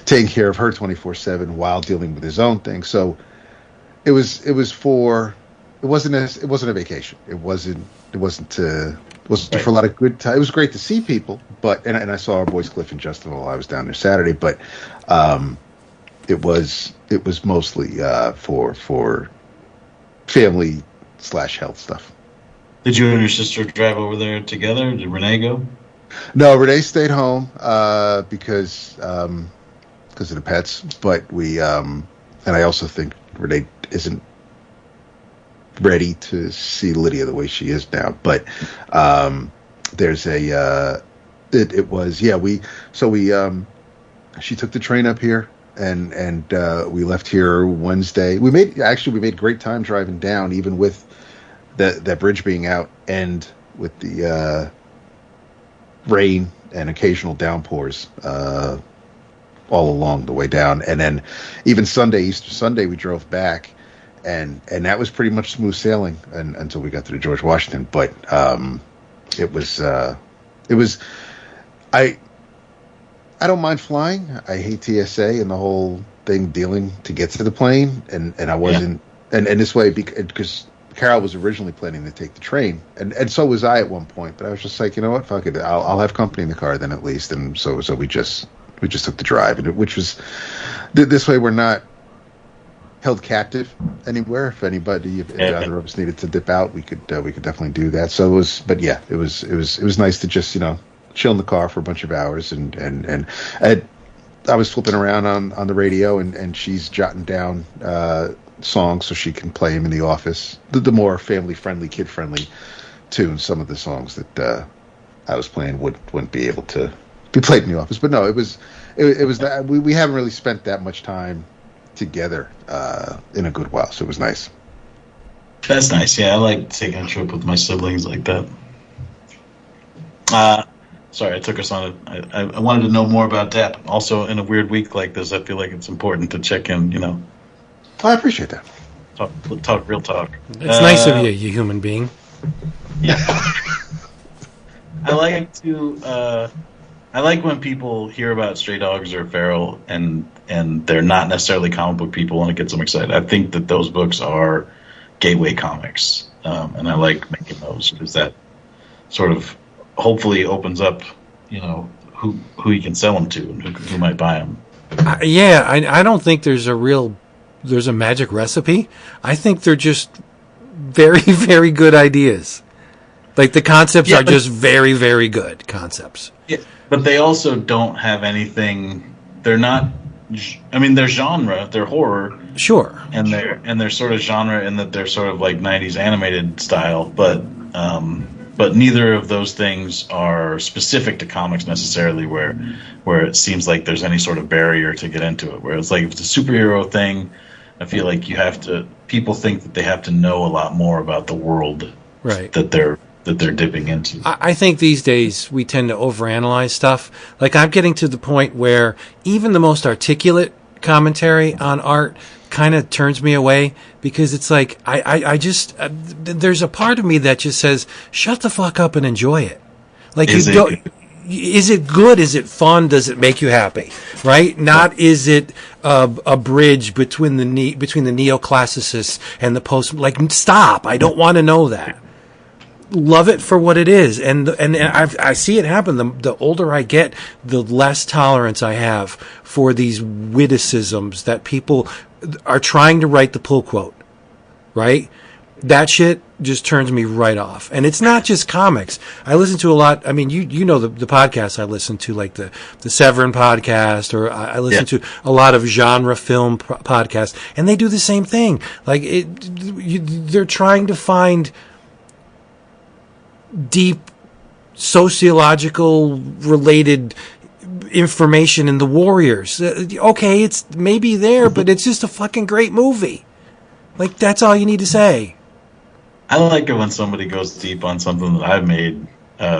taking care of her 24/7 while dealing with his own thing. So it wasn't a vacation. It wasn't for a lot of good time. It was great to see people, but and I saw our boys Cliff and Justin while I was down there Saturday. But it was mostly for family / health stuff. Did you and your sister drive over there together? Did Renee go? No, Renee stayed home because of the pets. But we and I also think Renee isn't ready to see Lydia the way she is now. But there's a she took the train up here and we left here Wednesday. We made great time driving down, even with that bridge being out and with the rain and occasional downpours all along the way down. And then even Easter Sunday, we drove back. And that was pretty much smooth sailing until we got to the George Washington. But it was I don't mind flying. I hate TSA and the whole thing dealing to get to the plane. And I wasn't and this way because Carol was originally planning to take the train, and so was I at one point. But I was just like, you know what, fuck it, I'll have company in the car then at least. And so we just took the drive, which was this way we're not held captive anywhere. If either of us needed to dip out, we could definitely do that. So it was nice to just chill in the car for a bunch of hours and I was flipping around on the radio, and she's jotting down songs so she can play them in the office. The more family-friendly, kid-friendly tunes. Some of the songs that I was playing wouldn't be able to be played in the office. But no, it was that we haven't really spent that much time together in a good while, so it was nice. That's nice. Yeah, I like taking a trip with my siblings like that. Sorry, I took us on I wanted to know more about that. Also, in a weird week like this, I feel like it's important to check in, I appreciate that. Talk real talk. It's nice of you, you human being. Yeah. I like when people hear about Stray Dogs or Feral and they're not necessarily comic book people and it gets them excited. I think that those books are gateway comics, and I like making those because that sort of hopefully opens up, who you can sell them to and who might buy them. I don't think there's a magic recipe. I think they're just very, very good ideas. Like the concepts are just very, very good concepts. Yeah, but they also don't have anything. They're not. I mean, they're genre. They're horror. Sure. And they're sort of genre in that they're sort of like 90s animated style, but neither of those things are specific to comics necessarily where it seems like there's any sort of barrier to get into it. Where it's like if it's a superhero thing, I feel like people think that they have to know a lot more about the world that they're dipping into. I think these days we tend to overanalyze stuff. Like I'm getting to the point where even the most articulate commentary on art kind of turns me away because it's like I just there's a part of me that just says shut the fuck up and enjoy it. Like is it good? Is it fun? Does it make you happy? Right? Not is it a bridge between the neoclassicists and the post. Like stop! I don't want to know that. Love it for what it is, and I see it happen. The older I get, the less tolerance I have for these witticisms that people are trying to write the pull quote. Right? That shit just turns me right off. And it's not just comics. I listen to a lot. I mean, you know the podcasts I listen to, like the Severin podcast, or I listen to a lot of genre film podcasts, and they do the same thing. Like they're trying to find deep sociological related information in the Warriors. Okay, it's maybe there, but it's just a fucking great movie. Like that's all you need to say. I like it when somebody goes deep on something that I've made,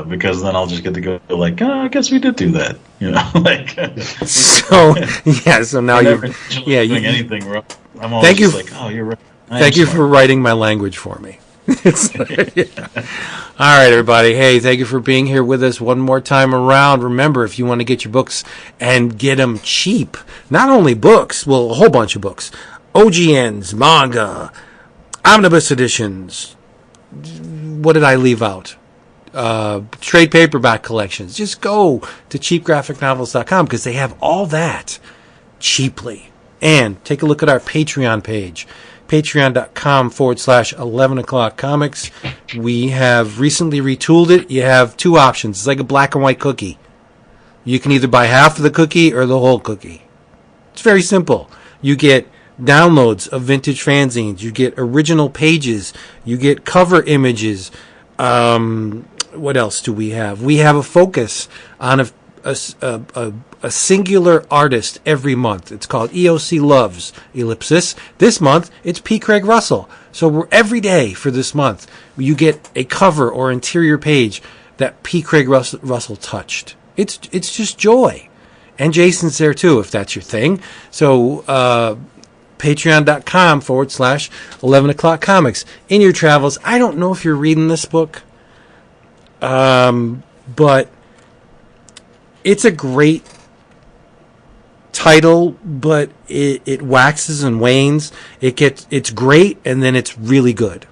because then I'll just get to go like, I guess we did do that, like. So now you're doing anything wrong. I'm always just like, oh, you're right. Thank you for writing my language for me. All right, everybody. Hey, thank you for being here with us one more time around. Remember, if you want to get your books and get them cheap, not only books, well, a whole bunch of books, OGNs, manga, omnibus editions. What did I leave out? Trade paperback collections. Just go to cheapgraphicnovels.com because they have all that cheaply. And take a look at our Patreon page. Patreon.com/11 o'clock comics. We have recently retooled it. You have two options. It's like a black and white cookie. You can either buy half of the cookie or the whole cookie. It's very simple. You get downloads of vintage fanzines. You get original pages. You get cover images. What else do we have? We have a focus on a singular artist every month. It's called EOC Loves, ellipsis. This month, it's P. Craig Russell. So every day for this month, you get a cover or interior page that P. Craig Russell touched. It's just joy. And Jason's there too, if that's your thing. So, patreon.com/11 o'clock comics. In your travels, I don't know if you're reading this book, but it's a great title, but it waxes and wanes. It's great, and then it's really good.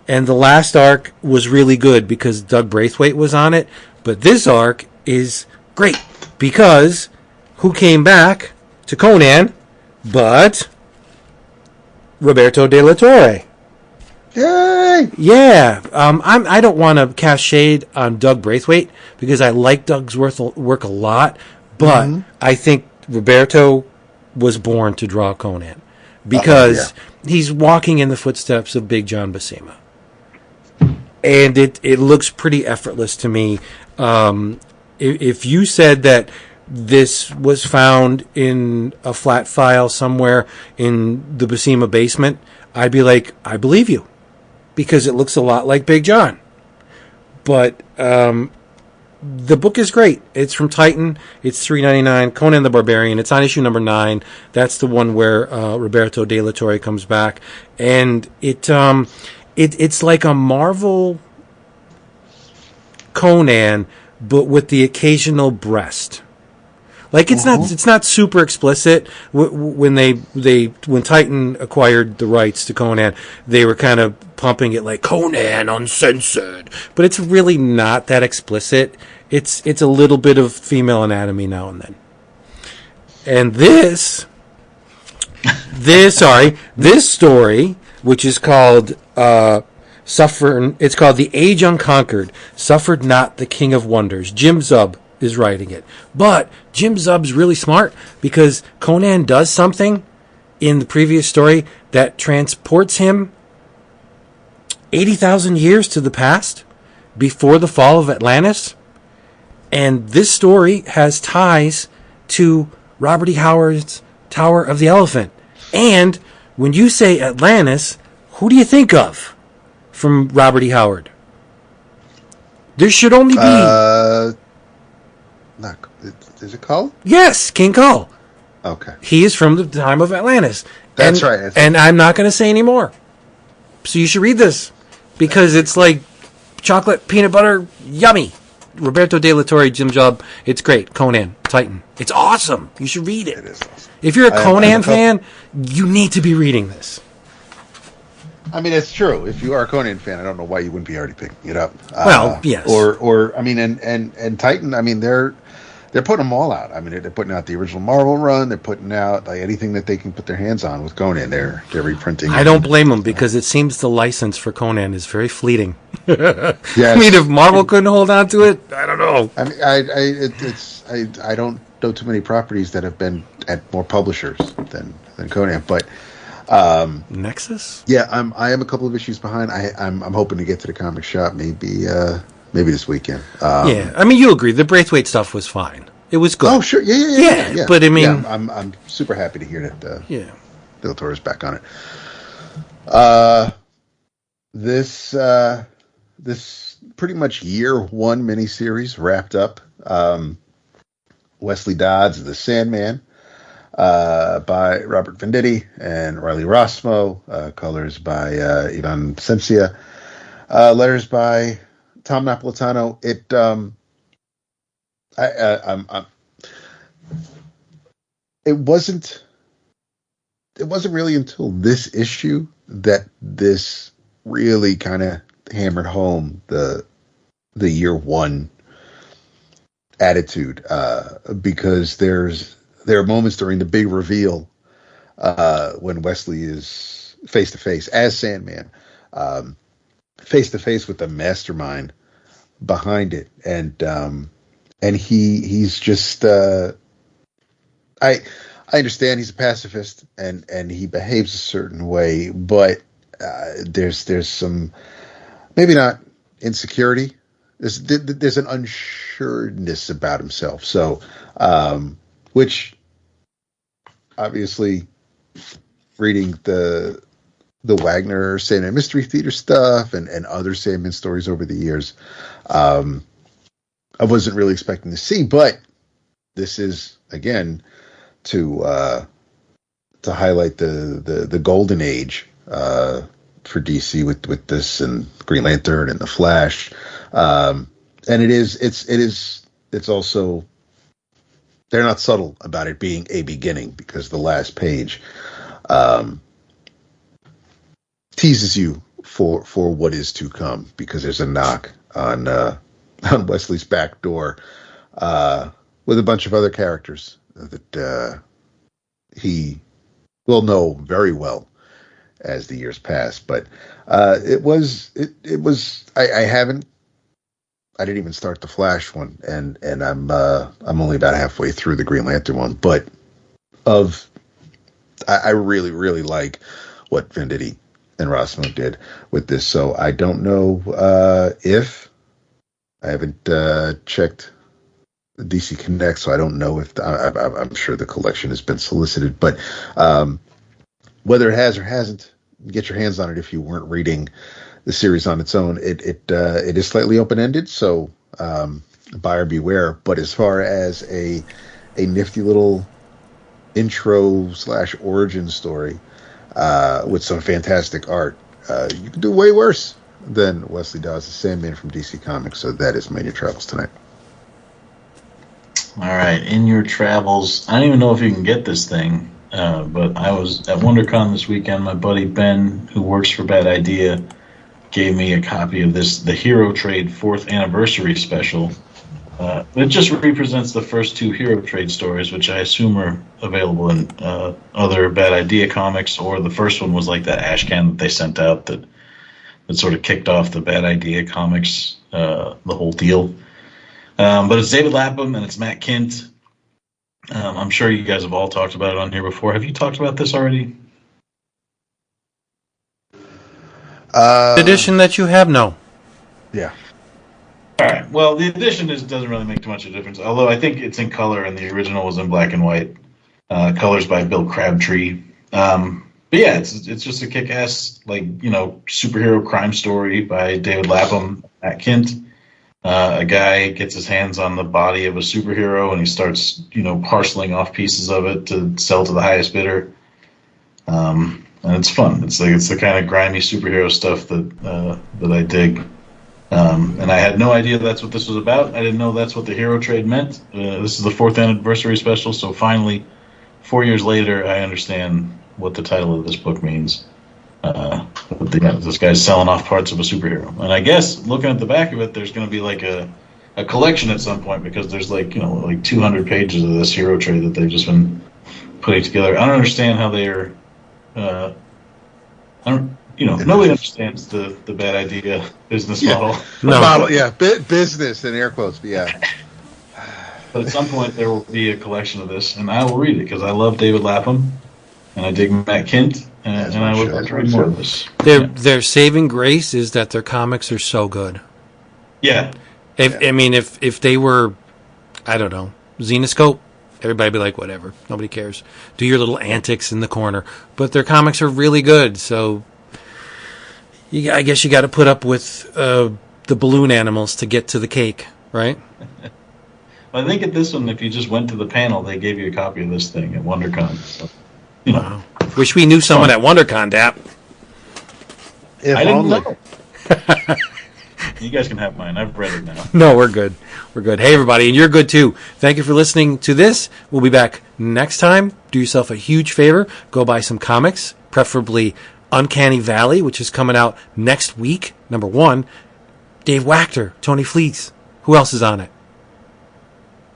And the last arc was really good because Doug Braithwaite was on it, but this arc is great because who came back to Conan but Roberto de la Torre. Yay! Yeah, I don't want to cast shade on Doug Braithwaite because I like Doug's work a lot, but I think Roberto was born to draw Conan because he's walking in the footsteps of Big John Buscema. And it looks pretty effortless to me. If you said that this was found in a flat file somewhere in the Buscema basement, I'd be like, I believe you, because it looks a lot like Big John. But the book is great. It's from Titan. It's $3.99. Conan the Barbarian. It's on issue number 9. That's the one where Roberto de la Torre comes back, and it's like a Marvel Conan, but with the occasional breast. Like it's not super explicit. When Titan acquired the rights to Conan, they were kind of pumping it like Conan uncensored, but it's really not that explicit. It's a little bit of female anatomy now and then. And this story, which is called it's called The Age Unconquered, Suffered Not the King of Wonders. Jim Zub is writing it. But Jim Zub's really smart because Conan does something in the previous story that transports him 80,000 years to the past before the fall of Atlantis. And this story has ties to Robert E. Howard's Tower of the Elephant. And when you say Atlantis, who do you think of from Robert E. Howard? There should only be... Is it Kull? Yes, King Kull. Okay. He is from the time of Atlantis. That's right. And I'm not going to say any more. So you should read this because it's like chocolate, peanut butter, yummy. Roberto de la Torre, Jim Zub. It's great. Conan, Titan. It's awesome. You should read it. It is awesome. If you're a Conan fan, you need to be reading this. I mean, it's true. If you are a Conan fan, I don't know why you wouldn't be already picking it up. Well, yes. Or I mean, and Titan. I mean, they're putting them all out. I mean, they're putting out the original Marvel run. They're putting out like anything that they can put their hands on with Conan. They're reprinting. I don't blame them because it seems the license for Conan is very fleeting. Yes. I mean, if Marvel couldn't hold on to it, I don't know. I mean, I don't know too many properties that have been at more publishers than Conan, but. Nexus? Yeah, I am a couple of issues behind. I'm hoping to get to the comic shop maybe this weekend. Yeah, I mean, you agree the Braithwaite stuff was fine. It was good. Oh, sure, yeah. But I mean, yeah, I'm super happy to hear that. De la Torre's back on it. This pretty much year one miniseries wrapped up. Wesley Dodds, The Sandman. By Robert Venditti and Riley Rossmo, colors by Ivan Sencia, letters by Tom Napolitano. It wasn't really until this issue that this really kind of hammered home the year one attitude, because there are moments during the big reveal when Wesley is face to face as Sandman, face to face with the mastermind behind it, and he's just I understand he's a pacifist and he behaves a certain way, but there's some maybe not insecurity. There's an unsureness about himself. So. Which, obviously, reading the Wagner Sandman Mystery Theater stuff and other Sandman stories over the years, I wasn't really expecting to see. But this is, again, to highlight the golden age for DC with this and Green Lantern and the Flash, and it's also. They're not subtle about it being a beginning because the last page teases you for what is to come, because there's a knock on Wesley's back door with a bunch of other characters that he will know very well as the years pass. But it was I didn't even start the Flash one, and I'm only about halfway through the Green Lantern one. But of I really, really like what Venditti and Rossmo did with this. So I don't know if I haven't checked the DC Connect, so I don't know if I'm sure the collection has been solicited, but whether it has or hasn't, get your hands on it if you weren't reading the series on its own. It is slightly open ended, so buyer beware. But as far as a nifty little intro / origin story with some fantastic art, you can do way worse than Wesley Dodds, the Sandman from DC Comics. So that is Mania Travels tonight. All right, in your travels, I don't even know if you can get this thing, but I was at WonderCon this weekend. My buddy Ben, who works for Bad Idea, gave me a copy of the Hero Trade 4th Anniversary Special. It just represents the first 2 Hero Trade stories, which I assume are available in other Bad Idea comics, or the first one was like that ash can that they sent out that sort of kicked off the Bad Idea comics, the whole deal. But it's David Lapham and it's Matt Kint. I'm sure you guys have all talked about it on here before. Have you talked about this already? Edition that you have? No. Yeah. All right. Well, the edition doesn't really make too much of a difference, although I think it's in color and the original was in black and white. Colors by Bill Crabtree. But yeah, it's just a kick-ass, superhero crime story by David Lapham, Matt Kint. A guy gets his hands on the body of a superhero and he starts, parceling off pieces of it to sell to the highest bidder. And it's fun. It's the kind of grimy superhero stuff that I dig. And I had no idea that's what this was about. I didn't know that's what the Hero Trade meant. This is the 4th Anniversary Special, so finally, 4 years later, I understand what the title of this book means. This guy's selling off parts of a superhero. And I guess, looking at the back of it, there's going to be like a collection at some point, because there's 200 pages of this Hero Trade that they've just been putting together. I don't understand how they are... nobody understands the Bad Idea business model. No. Business in air quotes, but yeah. But at some point there will be a collection of this, and I will read it because I love David Lapham, and I dig Matt Kint, and I would like to read more of this. Their saving grace is that their comics are so good. Yeah. If they were, I don't know, Zenoscope, everybody would be like, whatever, nobody cares. Do your little antics in the corner. But their comics are really good, so I guess you got to put up with the balloon animals to get to the cake, right? I think at this one, if you just went to the panel, they gave you a copy of this thing at WonderCon. So, Wow. Wish we knew someone at WonderCon, Dap. I didn't know. You guys can have mine. I've read it now. No, we're good. We're good. Hey, everybody, and you're good, too. Thank you for listening to this. We'll be back next time. Do yourself a huge favor. Go buy some comics, preferably Uncanny Valley, which is coming out next week, number 1. Dave Wachter, Tony Fleecs. Who else is on it?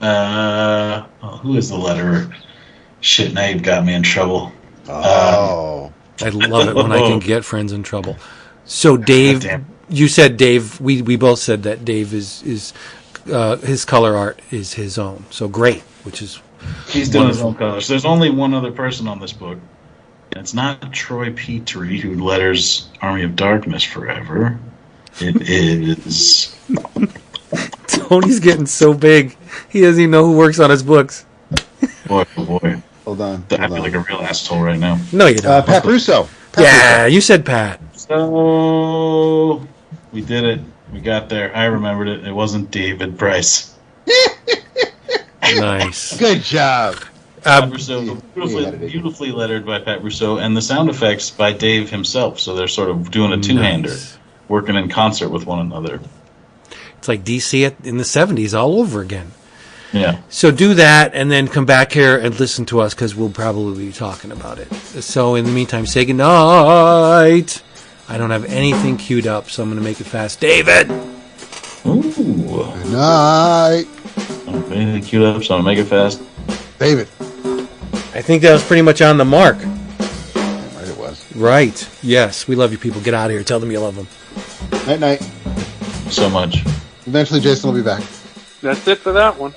Who is the letterer? Shit, now you've got me in trouble. Oh. I love it when I can get friends in trouble. So, Dave, you said Dave, we both said that Dave is his color art is his own. So great, which is he's doing his own colors. There's only one other person on this book. And it's not Troy Petrie, who letters Army of Darkness forever. It is... Tony's getting so big, he doesn't even know who works on his books. Boy, oh boy. Hold on. I feel like a real asshole right now. No, you don't. Pat Russo. Yeah, you said Pat. So, we did it. We got there. I remembered it. It wasn't David Price. Nice. Good job. Pat Russo, beautifully lettered by Pat Russo, and the sound effects by Dave himself. So they're sort of doing a two-hander, working in concert with one another. It's like DC in the 70s all over again. Yeah. So do that, and then come back here and listen to us, because we'll probably be talking about it. So in the meantime, say goodnight. I don't have anything queued up, so I'm going to make it fast. David! Ooh. Good night. I don't have anything queued up, so I'm going to make it fast. David. I think that was pretty much on the mark. Right, it was. Right. Yes, we love you people. Get out of here. Tell them you love them. Night, night. So much. Eventually, Jason will be back. That's it for that one.